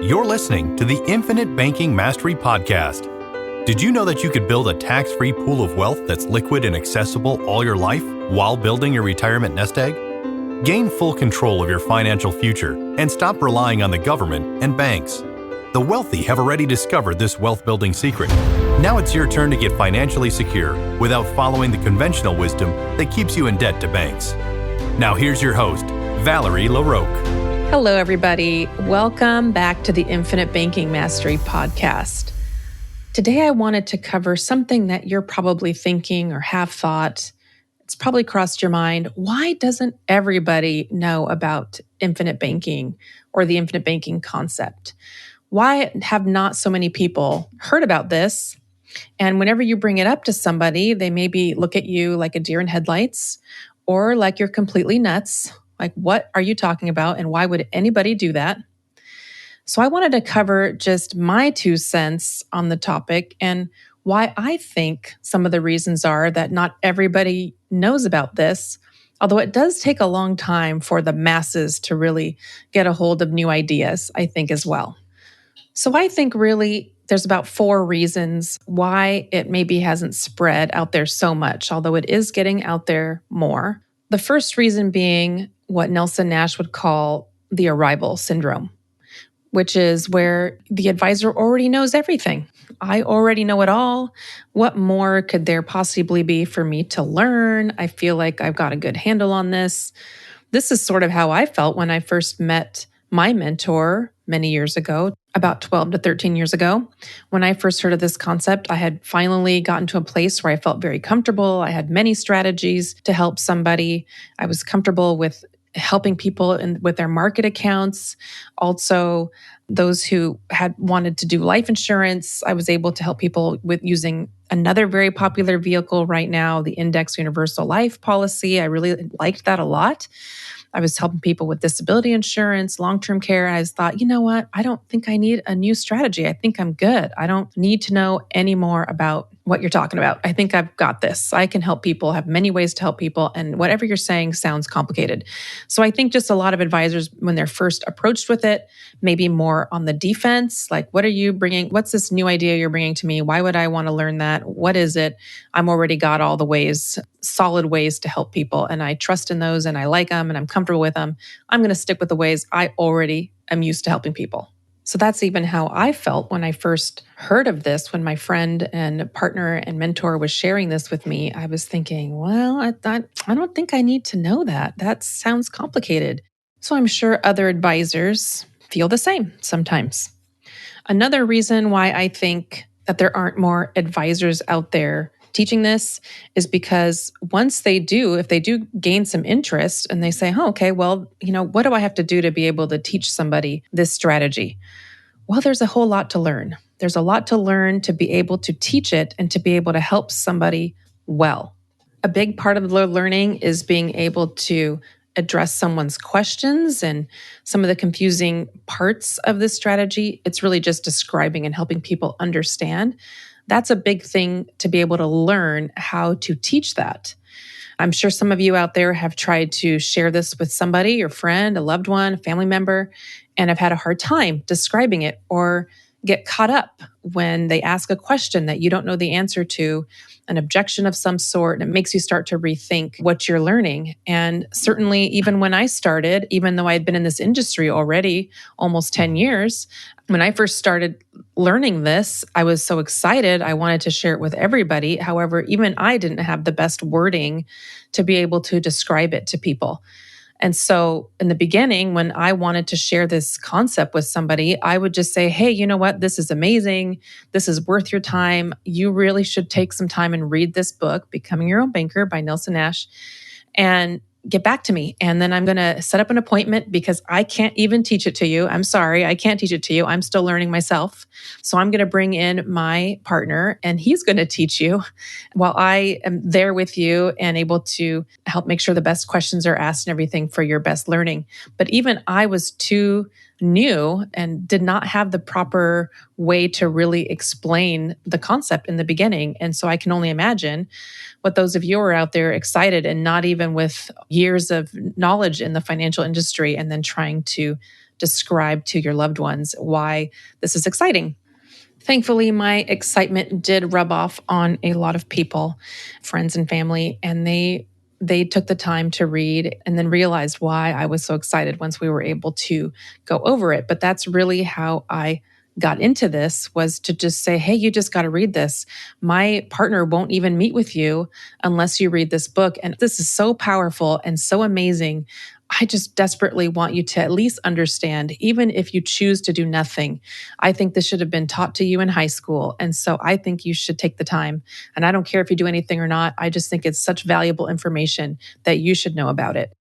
You're listening to the Infinite Banking Mastery Podcast. Did you know that you could build a tax-free pool of wealth that's liquid and accessible all your life while building your retirement nest egg? Gain full control of your financial future and stop relying on the government and banks. The wealthy have already discovered this wealth-building secret. Now it's your turn to get financially secure without following the conventional wisdom that keeps you in debt to banks. Now here's your host, Valerie LaRocque. Hello, everybody. Welcome back to the Infinite Banking Mastery Podcast. Today, I wanted to cover something that you're probably thinking or have thought. It's probably crossed your mind. Why doesn't everybody know about infinite banking or the infinite banking concept? Why have not so many people heard about this? And whenever you bring it up to somebody, they maybe look at you like a deer in headlights or like you're completely nuts. Like, what are you talking about? And why would anybody do that? So I wanted to cover just my 2 cents on the topic and why I think some of the reasons are that not everybody knows about this, although it does take a long time for the masses to really get a hold of new ideas, I think as well. So I think really there's about 4 reasons why it maybe hasn't spread out there so much, although it is getting out there more. The first reason being what Nelson Nash would call the arrival syndrome, which is where the advisor already knows everything. I already know it all. What more could there possibly be for me to learn? I feel like I've got a good handle on this. This is sort of how I felt when I first met my mentor many years ago, about 12 to 13 years ago. When I first heard of this concept, I had finally gotten to a place where I felt very comfortable. I had many strategies to help somebody. I was comfortable with helping people with their market accounts. Also, those who had wanted to do life insurance, I was able to help people with using another very popular vehicle right now, the Index Universal Life Policy. I really liked that a lot. I was helping people with disability insurance, long-term care. I thought, you know what? I don't think I need a new strategy. I think I'm good. I don't need to know any more about what you're talking about. I think I've got this. I can help people, have many ways to help people, and whatever you're saying sounds complicated. So I think just a lot of advisors, when they're first approached with it, maybe more on the defense, like, what are you bringing? What's this new idea you're bringing to me? Why would I want to learn that? What is it? I'm already got all the ways, solid ways to help people, and I trust in those, and I like them, and I'm comfortable with them. I'm going to stick with the ways I already am used to helping people. So that's even how I felt when I first heard of this. When my friend and partner and mentor was sharing this with me, I was thinking, well, I don't think I need to know that. That sounds complicated. So I'm sure other advisors feel the same sometimes. Another reason why I think that there aren't more advisors out there teaching this is because once they do, if they do gain some interest and they say, oh, okay, well, what do I have to do to be able to teach somebody this strategy? Well, there's a whole lot to learn. There's a lot to learn to be able to teach it and to be able to help somebody well. A big part of the learning is being able to address someone's questions and some of the confusing parts of this strategy. It's really just describing and helping people understand. That's a big thing to be able to learn how to teach that. I'm sure some of you out there have tried to share this with somebody, your friend, a loved one, a family member, and have had a hard time describing it or get caught up when they ask a question that you don't know the answer to, an objection of some sort, and it makes you start to rethink what you're learning. And certainly, even when I started, even though I had been in this industry already almost 10 years, when I first started learning this, I was so excited. I wanted to share it with everybody. However, even I didn't have the best wording to be able to describe it to people. And so in the beginning, when I wanted to share this concept with somebody, I would just say, hey, you know what? This is amazing. This is worth your time. You really should take some time and read this book, Becoming Your Own Banker by Nelson Nash, and get back to me. And then I'm going to set up an appointment because I can't even teach it to you. I'm sorry, I can't teach it to you. I'm still learning myself. So I'm going to bring in my partner and he's going to teach you while I am there with you and able to help make sure the best questions are asked and everything for your best learning. But even I was too new and did not have the proper way to really explain the concept in the beginning. And so I can only imagine what those of you who are out there excited and not even with years of knowledge in the financial industry and then trying to describe to your loved ones why this is exciting. Thankfully, my excitement did rub off on a lot of people, friends and family, and they took the time to read and then realized why I was so excited once we were able to go over it. But that's really how I got into this, was to just say, hey, you just got to read this. My partner won't even meet with you unless you read this book. And this is so powerful and so amazing. I just desperately want you to at least understand, even if you choose to do nothing. I think this should have been taught to you in high school. And so I think you should take the time. And I don't care if you do anything or not. I just think it's such valuable information that you should know about it.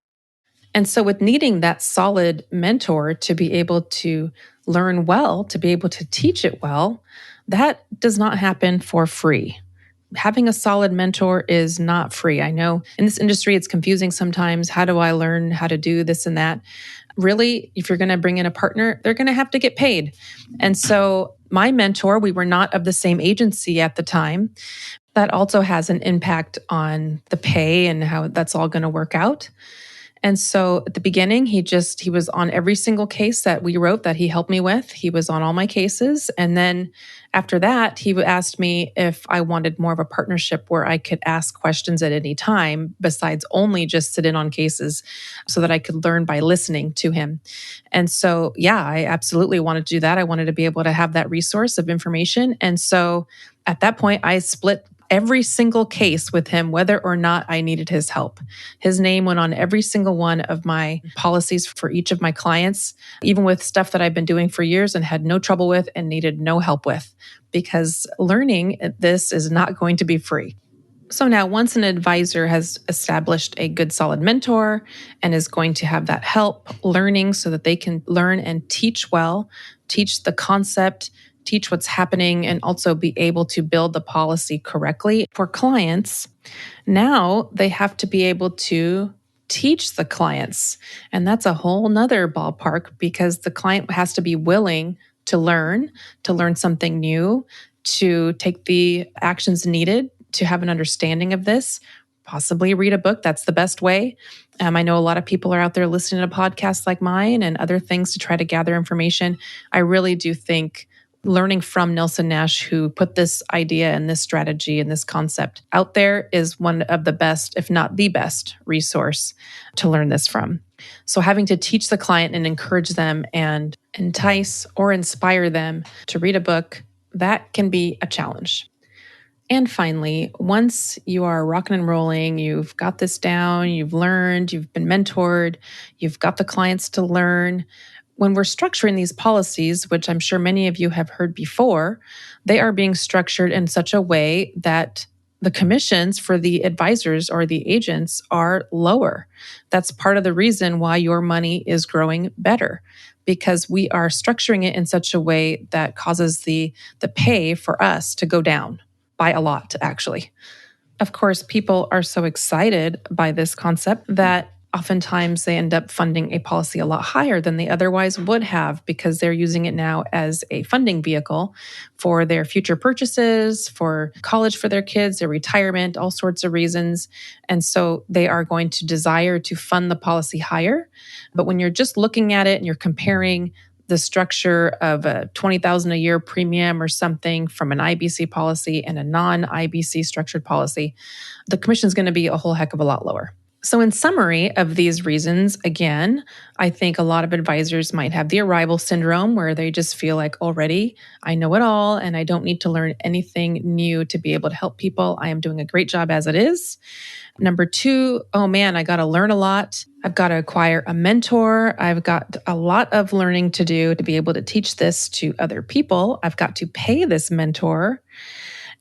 And so with needing that solid mentor to be able to learn well, to be able to teach it well, that does not happen for free. Having a solid mentor is not free. I know in this industry, it's confusing sometimes. How do I learn how to do this and that? Really, if you're going to bring in a partner, they're going to have to get paid. And so my mentor, we were not of the same agency at the time. That also has an impact on the pay and how that's all going to work out. And so at the beginning, he was on every single case that we wrote that he helped me with. He was on all my cases. And then after that, he asked me if I wanted more of a partnership where I could ask questions at any time besides only just sit in on cases, so that I could learn by listening to him. And so, yeah, I absolutely wanted to do that. I wanted to be able to have that resource of information. And so at that point, I split every single case with him, whether or not I needed his help. His name went on every single one of my policies for each of my clients, even with stuff that I've been doing for years and had no trouble with and needed no help with, because learning this is not going to be free. So now, once an advisor has established a good solid mentor and is going to have that help learning so that they can learn and teach well, teach the concept, teach what's happening, and also be able to build the policy correctly for clients, now they have to be able to teach the clients. And that's a whole nother ballpark, because the client has to be willing to learn something new, to take the actions needed to have an understanding of this, possibly read a book. That's the best way. I know a lot of people are out there listening to podcasts like mine and other things to try to gather information. I really do think learning from Nelson Nash, who put this idea and this strategy and this concept out there, is one of the best, if not the best, resource to learn this from. So having to teach the client and encourage them and entice or inspire them to read a book, that can be a challenge. And finally, once you are rocking and rolling, you've got this down, you've learned, you've been mentored, you've got the clients to learn. When we're structuring these policies, which I'm sure many of you have heard before, they are being structured in such a way that the commissions for the advisors or the agents are lower. That's part of the reason why your money is growing better, because we are structuring it in such a way that causes the pay for us to go down by a lot, actually. Of course, people are so excited by this concept that oftentimes they end up funding a policy a lot higher than they otherwise would have, because they're using it now as a funding vehicle for their future purchases, for college for their kids, their retirement, all sorts of reasons. And so they are going to desire to fund the policy higher. But when you're just looking at it and you're comparing the structure of a $20,000 a year premium or something from an IBC policy and a non-IBC structured policy, the commission is going to be a whole heck of a lot lower. So in summary of these reasons, again, I think a lot of advisors might have the arrival syndrome, where they just feel like, already, I know it all and I don't need to learn anything new to be able to help people. I am doing a great job as it is. Number two, oh man, I got to learn a lot. I've got to acquire a mentor. I've got a lot of learning to do to be able to teach this to other people. I've got to pay this mentor.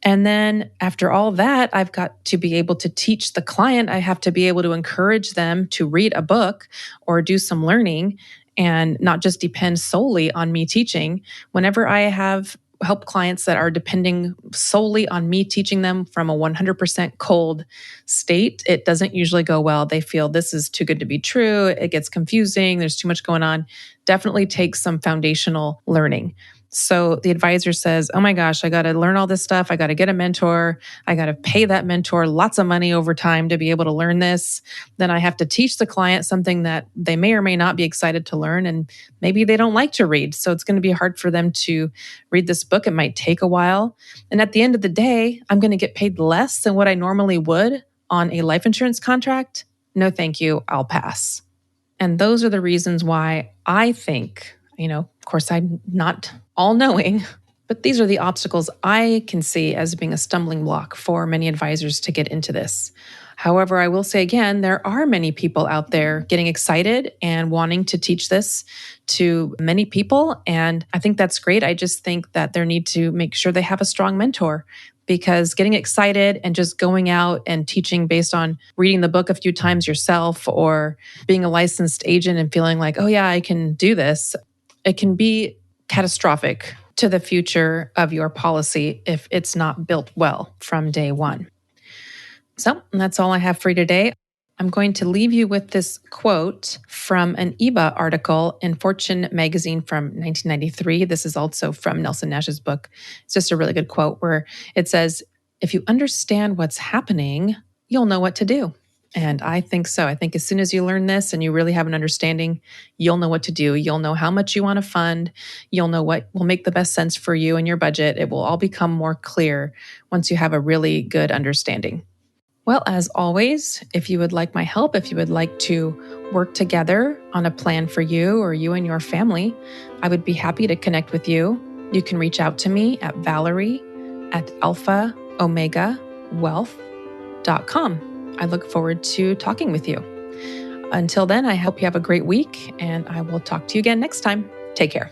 And then after all that, I've got to be able to teach the client. I have to be able to encourage them to read a book or do some learning and not just depend solely on me teaching. Whenever I have help clients that are depending solely on me teaching them from a 100% cold state, it doesn't usually go well. They feel this is too good to be true. It gets confusing. There's too much going on. Definitely takes some foundational learning. So the advisor says, oh my gosh, I got to learn all this stuff. I got to get a mentor. I got to pay that mentor lots of money over time to be able to learn this. Then I have to teach the client something that they may or may not be excited to learn. And maybe they don't like to read. So it's going to be hard for them to read this book. It might take a while. And at the end of the day, I'm going to get paid less than what I normally would on a life insurance contract. No, thank you. I'll pass. And those are the reasons why I think, of course, I'm not all knowing, but these are the obstacles I can see as being a stumbling block for many advisors to get into this. However, I will say again, there are many people out there getting excited and wanting to teach this to many people. And I think that's great. I just think that they need to make sure they have a strong mentor, because getting excited and just going out and teaching based on reading the book a few times yourself or being a licensed agent and feeling like, oh yeah, I can do this, it can be catastrophic to the future of your policy if it's not built well from day one. So that's all I have for you today. I'm going to leave you with this quote from an EBA article in Fortune magazine from 1993. This is also from Nelson Nash's book. It's just a really good quote where it says, if you understand what's happening, you'll know what to do. And I think so. I think as soon as you learn this and you really have an understanding, you'll know what to do. You'll know how much you want to fund. You'll know what will make the best sense for you and your budget. It will all become more clear once you have a really good understanding. Well, as always, if you would like my help, if you would like to work together on a plan for you or you and your family, I would be happy to connect with you. You can reach out to me at Valerie@alphaomegawealth.com. I look forward to talking with you. Until then, I hope you have a great week, and I will talk to you again next time. Take care.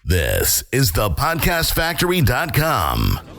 This is thepodcastfactory.com.